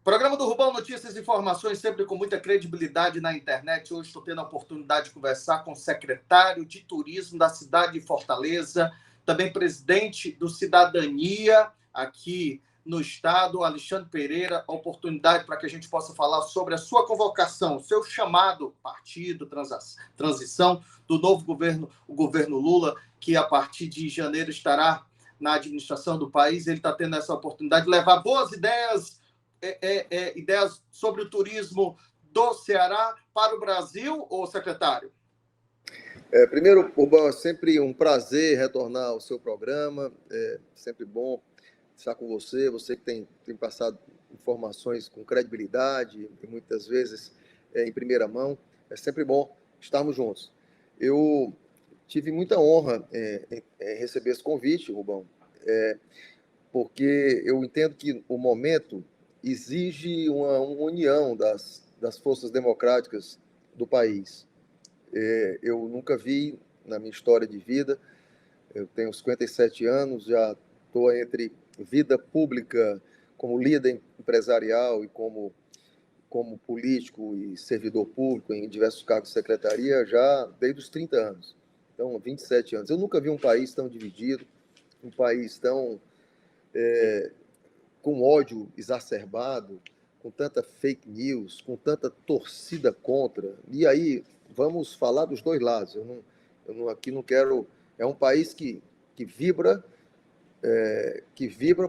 Programa do Rubão, notícias e informações sempre com muita credibilidade na internet. Hoje estou tendo a oportunidade de conversar com o secretário de Turismo da cidade de Fortaleza, também presidente do Cidadania aqui no estado, Alexandre Pereira. A oportunidade para que a gente possa falar sobre a sua convocação, o seu chamado partido, transição do novo governo, o governo Lula, que a partir de janeiro estará na administração do país. Ele está tendo essa oportunidade de levar boas ideias, ideias sobre o turismo do Ceará para o Brasil, ô secretário? Primeiro, Urbano, é sempre um prazer retornar ao seu programa, é sempre bom estar com você que tem passado informações com credibilidade e muitas vezes em primeira mão, é sempre bom estarmos juntos. Eu tive muita honra em receber esse convite, Rubão, porque eu entendo que o momento exige uma união das forças democráticas do país. Eu nunca vi na minha história de vida, eu tenho 57 anos, já estou entre vida pública como líder empresarial e como político e servidor público em diversos cargos de secretaria já desde os 30 anos. Então, 27 anos. Eu nunca vi um país tão dividido, um país tão com ódio exacerbado, com tanta fake news, com tanta torcida contra. E aí, vamos falar dos dois lados. Aqui não quero... É um país que vibra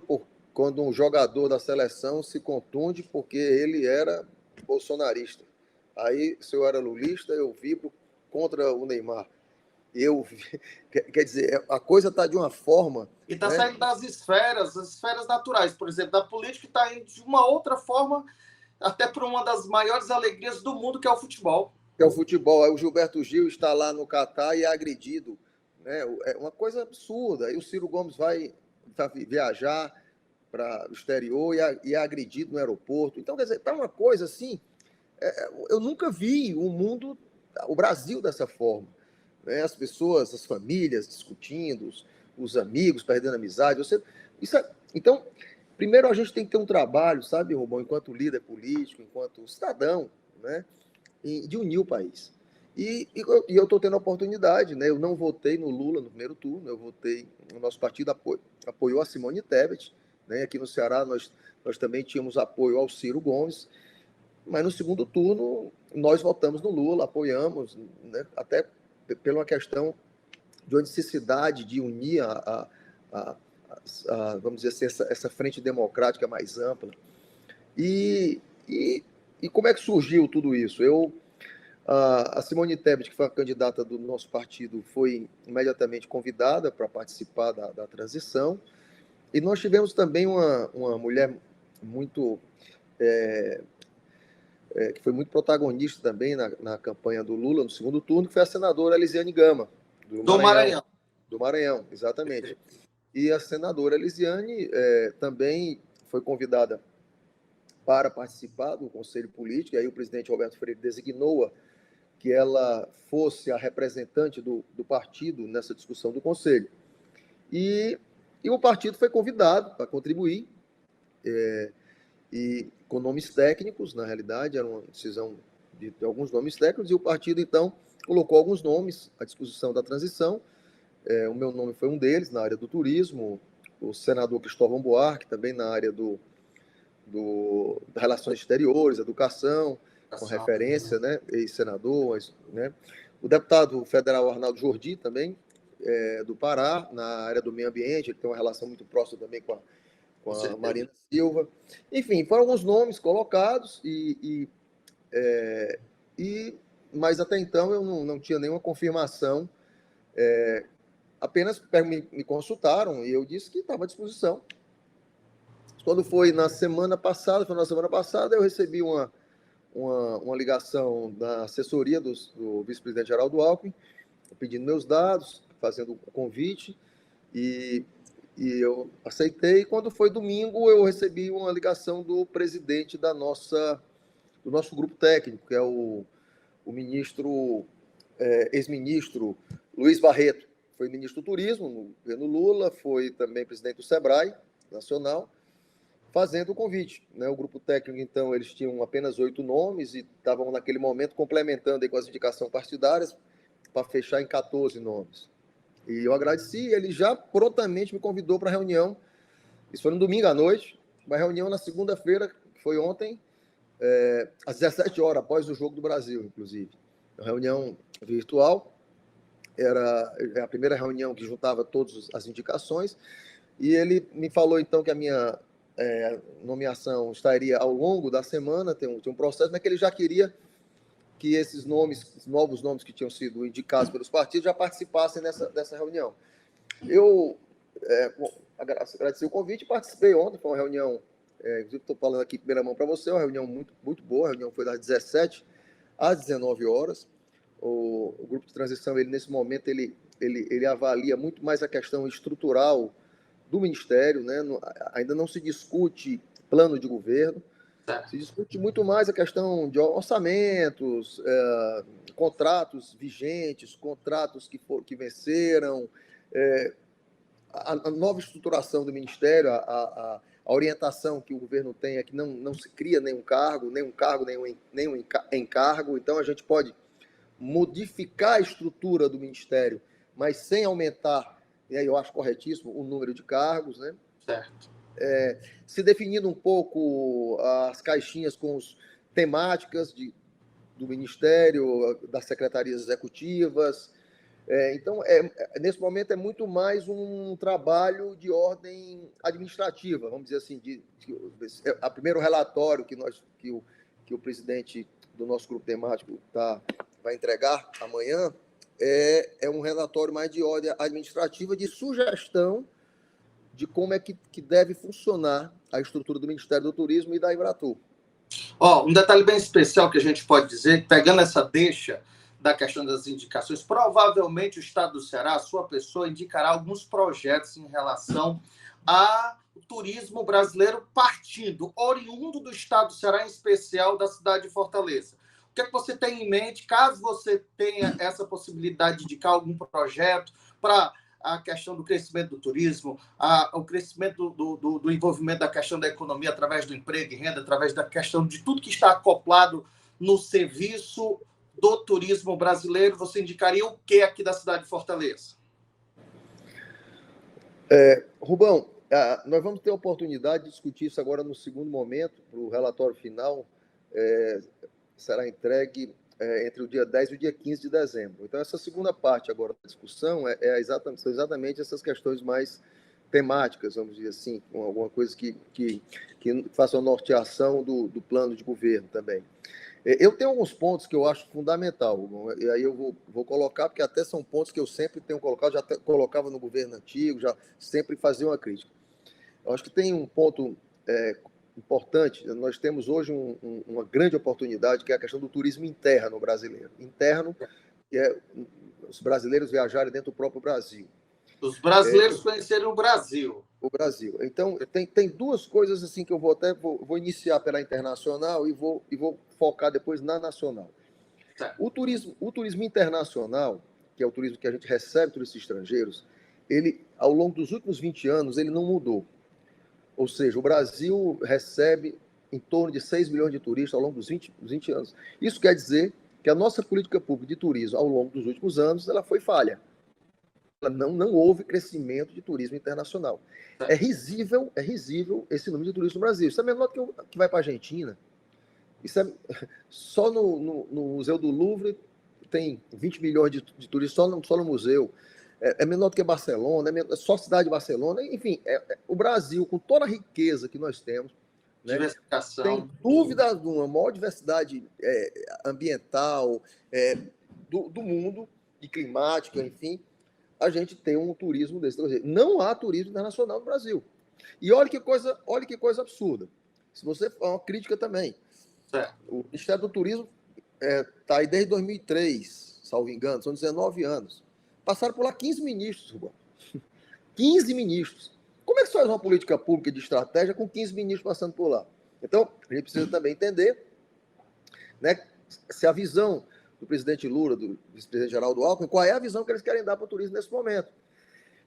por quando um jogador da seleção se contunde porque ele era bolsonarista. Aí, se eu era lulista, eu vibro contra o Neymar. Quer dizer, a coisa está de uma forma... E está saindo das esferas, as esferas naturais, por exemplo, da política, está indo de uma outra forma, até para uma das maiores alegrias do mundo, que é o futebol. Que é o futebol. Aí o Gilberto Gil está lá no Catar e é agredido. Né? É uma coisa absurda. Aí o Ciro Gomes vai viajar para o exterior e é agredido no aeroporto. Então, quer dizer, está uma coisa assim... eu nunca vi o Brasil dessa forma. Né? As pessoas, as famílias discutindo, os amigos perdendo amizade. Então, primeiro a gente tem que ter um trabalho, sabe, Rubão, enquanto líder político, enquanto cidadão, né, de unir o país. E eu estou tendo a oportunidade, né? Eu não votei no Lula no primeiro turno, o nosso partido apoiou a Simone Tebet, né? Aqui no Ceará nós também tínhamos apoio ao Ciro Gomes, mas no segundo turno nós votamos no Lula, apoiamos, né? Até pela uma questão de uma necessidade de unir vamos dizer assim, essa frente democrática mais ampla. E como é que surgiu tudo isso? A Simone Tebet, que foi a candidata do nosso partido, foi imediatamente convidada para participar da transição. E nós tivemos também uma mulher muito... que foi muito protagonista também na campanha do Lula, no segundo turno, que foi a senadora Elisiane Gama, do Maranhão. Do Maranhão, exatamente. E a senadora Elisiane também foi convidada para participar do Conselho Político, e aí o presidente Roberto Freire designou-a que ela fosse a representante do partido nessa discussão do Conselho. E o partido foi convidado para contribuir, e com nomes técnicos, na realidade, era uma decisão de alguns nomes técnicos, e o partido, então, colocou alguns nomes à disposição da transição. O meu nome foi um deles, na área do turismo, o senador Cristóvão Buarque, também na área das relações exteriores, educação, com referência, né, ex-senador, né, o deputado federal Arnaldo Jordi, também, do Pará, na área do meio ambiente, ele tem uma relação muito próxima também com a Marina Silva. Enfim, foram alguns nomes colocados, mas até então eu não tinha nenhuma confirmação, apenas me consultaram e eu disse que estava à disposição. Quando foi na semana passada, eu recebi uma ligação da assessoria do vice-presidente Geraldo Alckmin, pedindo meus dados, fazendo o convite, e eu aceitei. Quando foi domingo, eu recebi uma ligação do presidente do nosso grupo técnico, que é o ministro, ex-ministro Luiz Barreto. Foi ministro do Turismo no governo Lula, foi também presidente do SEBRAE Nacional, fazendo o convite. Né? O grupo técnico, então, eles tinham apenas 8 nomes e estavam, naquele momento, complementando aí com as indicações partidárias para fechar em 14 nomes. E eu agradeci, ele já prontamente me convidou para a reunião. Isso foi no domingo à noite, uma reunião na segunda-feira, que foi ontem, às 17 horas, após o Jogo do Brasil, inclusive. Uma reunião virtual, era a primeira reunião que juntava todas as indicações, e ele me falou, então, que a minha nomeação estaria ao longo da semana, tem um processo, mas que ele já queria que esses nomes, novos nomes que tinham sido indicados pelos partidos, já participassem dessa reunião. Eu agradeci o convite e participei ontem, foi uma reunião, inclusive estou falando aqui em primeira mão para você, uma reunião muito, muito boa, a reunião foi das 17 às 19 horas. O grupo de transição, ele, nesse momento, ele avalia muito mais a questão estrutural do Ministério, né? Ainda não se discute plano de governo, se discute muito mais a questão de orçamentos, contratos vigentes, contratos que venceram, a nova estruturação do Ministério, a orientação que o governo tem é que não se cria nenhum cargo, nenhum encargo, então a gente pode modificar a estrutura do Ministério, mas sem aumentar, e aí eu acho corretíssimo, o número de cargos, né? Certo. Se definindo um pouco as caixinhas com as temáticas do Ministério, das secretarias executivas. Então, nesse momento, é muito mais um trabalho de ordem administrativa, vamos dizer assim. O primeiro relatório que o presidente do nosso grupo temático vai entregar amanhã é um relatório mais de ordem administrativa, de sugestão de como é que deve funcionar a estrutura do Ministério do Turismo e da Embratur. Um detalhe bem especial que a gente pode dizer, pegando essa deixa da questão das indicações, provavelmente o Estado do Ceará, a sua pessoa, indicará alguns projetos em relação ao turismo brasileiro oriundo do Estado do Ceará, em especial da cidade de Fortaleza. O que é que você tem em mente, caso você tenha essa possibilidade de indicar algum projeto para a questão do crescimento do turismo, o crescimento do envolvimento da questão da economia através do emprego e renda, através da questão de tudo que está acoplado no serviço do turismo brasileiro, você indicaria o que aqui da cidade de Fortaleza? Rubão, nós vamos ter a oportunidade de discutir isso agora no segundo momento, para o relatório final, será entregue entre o dia 10 e o dia 15 de dezembro. Então, essa segunda parte agora da discussão são exatamente essas questões mais temáticas, vamos dizer assim, com alguma coisa que faça uma norteação do plano de governo também. Eu tenho alguns pontos que eu acho fundamental, e aí eu vou colocar, porque até são pontos que eu sempre tenho colocado, já colocava no governo antigo, já sempre fazia uma crítica. Eu acho que tem um ponto importante. Nós temos hoje uma grande oportunidade, que é a questão do turismo interno brasileiro. Interno, que é os brasileiros viajarem dentro do próprio Brasil. Os brasileiros conhecerem o Brasil. O Brasil. Então, tem duas coisas assim que eu vou iniciar pela internacional e vou focar depois na nacional. O turismo internacional, que é o turismo que a gente recebe turistas estrangeiros, ele, ao longo dos últimos 20 anos, ele não mudou. Ou seja, o Brasil recebe em torno de 6 milhões de turistas ao longo dos 20 anos. Isso quer dizer que a nossa política pública de turismo, ao longo dos últimos anos, ela foi falha. Não houve crescimento de turismo internacional. É risível esse número de turistas no Brasil. Isso é menor do que vai para a Argentina. Só no Museu do Louvre tem 20 milhões de turistas só no museu. É menor do que Barcelona, só a cidade de Barcelona. Enfim, o Brasil, com toda a riqueza que nós temos, né, diversificação. Tem dúvida alguma, a maior diversidade ambiental do mundo e climática, enfim, a gente tem um turismo desse. Não há turismo internacional no Brasil. E olha que coisa absurda. Se você for uma crítica também. Certo. O Ministério do Turismo está aí desde 2003, salvo engano, são 19 anos. Passaram por lá 15 ministros, Rubão. 15 ministros. Como é que se faz uma política pública de estratégia com 15 ministros passando por lá? Então, a gente precisa também entender, né, se a visão do presidente Lula, do vice-presidente Geraldo Alckmin, qual é a visão que eles querem dar para o turismo nesse momento.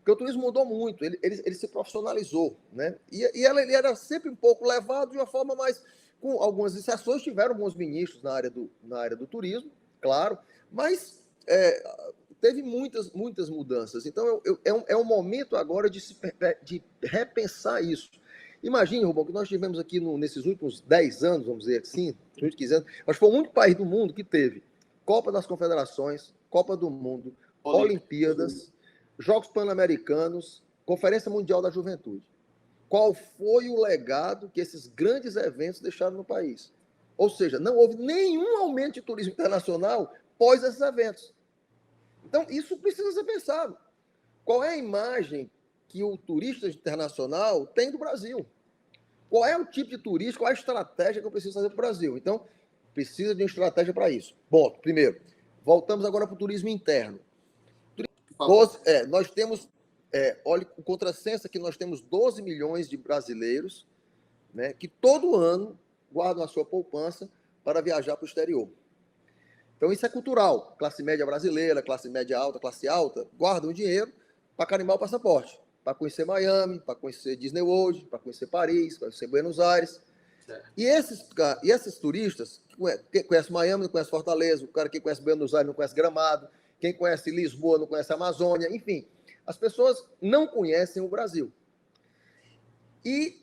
Porque o turismo mudou muito, ele se profissionalizou, né? E ele era sempre um pouco levado de uma forma mais... Com algumas exceções, tiveram bons ministros na área do turismo, claro, mas teve muitas mudanças. Então, é um momento agora de repensar isso. Imagine, Rubão, que nós tivemos aqui nesses últimos 10 anos, vamos dizer assim, 15 anos, acho que foi o único país do mundo que teve Copa das Confederações, Copa do Mundo, Olimpíadas, Jogos Pan-Americanos, Conferência Mundial da Juventude. Qual foi o legado que esses grandes eventos deixaram no país? Ou seja, não houve nenhum aumento de turismo internacional pós esses eventos. Então, isso precisa ser pensado. Qual é a imagem que o turista internacional tem do Brasil? Qual é o tipo de turista, qual é a estratégia que eu preciso fazer para o Brasil? Então, precisa de uma estratégia para isso. Ponto. Primeiro, voltamos agora para o turismo interno. Nós temos, olha, o contrassenso é que nós temos 12 milhões de brasileiros, né, que todo ano guardam a sua poupança para viajar para o exterior. Então, isso é cultural. Classe média brasileira, classe média alta, classe alta, guardam o dinheiro para carimbar o passaporte, para conhecer Miami, para conhecer Disney World, para conhecer Paris, para conhecer Buenos Aires. E esses turistas, que conhecem Miami, não conhecem Fortaleza, o cara que conhece Buenos Aires não conhece Gramado, quem conhece Lisboa não conhece a Amazônia, enfim, as pessoas não conhecem o Brasil. E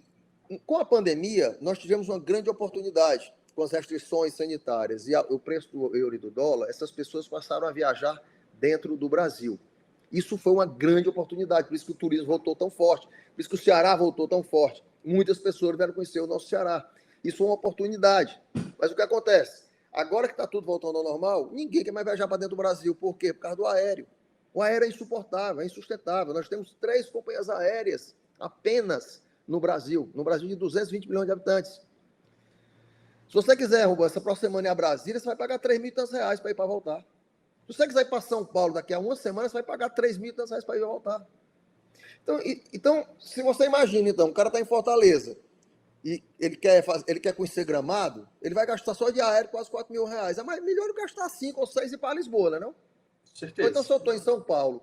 com a pandemia, nós tivemos uma grande oportunidade com as restrições sanitárias e o preço do euro e do dólar, essas pessoas passaram a viajar dentro do Brasil. Isso foi uma grande oportunidade, por isso que o turismo voltou tão forte, por isso que o Ceará voltou tão forte. Muitas pessoas vieram conhecer o nosso Ceará. Isso é uma oportunidade. Mas o que acontece? Agora que está tudo voltando ao normal, ninguém quer mais viajar para dentro do Brasil. Por quê? Por causa do aéreo. O aéreo é insuportável, é insustentável. Nós temos 3 companhias aéreas apenas no Brasil de 220 milhões de habitantes. Se você quiser, Rubão, essa próxima semana ir a Brasília, você vai pagar R$3.000 e tantos para ir para voltar. Se você quiser ir para São Paulo daqui a uma semana, você vai pagar R$3.000 e tantos para ir e voltar. Então, se você imagina, então, o cara está em Fortaleza e ele quer conhecer Gramado, ele vai gastar só de aéreo quase R$4.000. É mais melhor ele gastar 5 ou 6 e ir para Lisboa, né, não? Certeza. Então, se eu estou em São Paulo,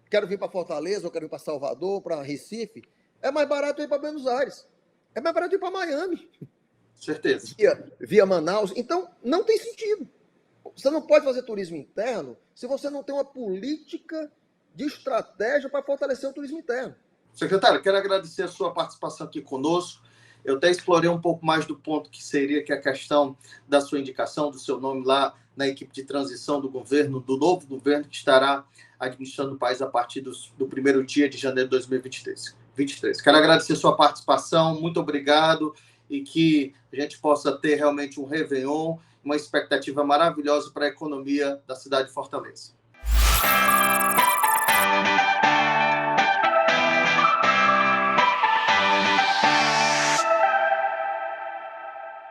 quero vir para Fortaleza, ou quero ir para Salvador, para Recife, é mais barato ir para Buenos Aires. É mais barato ir para Miami. Certeza. Via Manaus. Então, não tem sentido. Você não pode fazer turismo interno se você não tem uma política de estratégia para fortalecer o turismo interno. Secretário, quero agradecer a sua participação aqui conosco. Eu até explorei um pouco mais do ponto que seria a questão da sua indicação, do seu nome lá na equipe de transição do governo, do novo governo que estará administrando o país a partir do primeiro dia de janeiro de 2023. Quero agradecer a sua participação, muito obrigado, e que a gente possa ter realmente um Réveillon, uma expectativa maravilhosa para a economia da cidade de Fortaleza.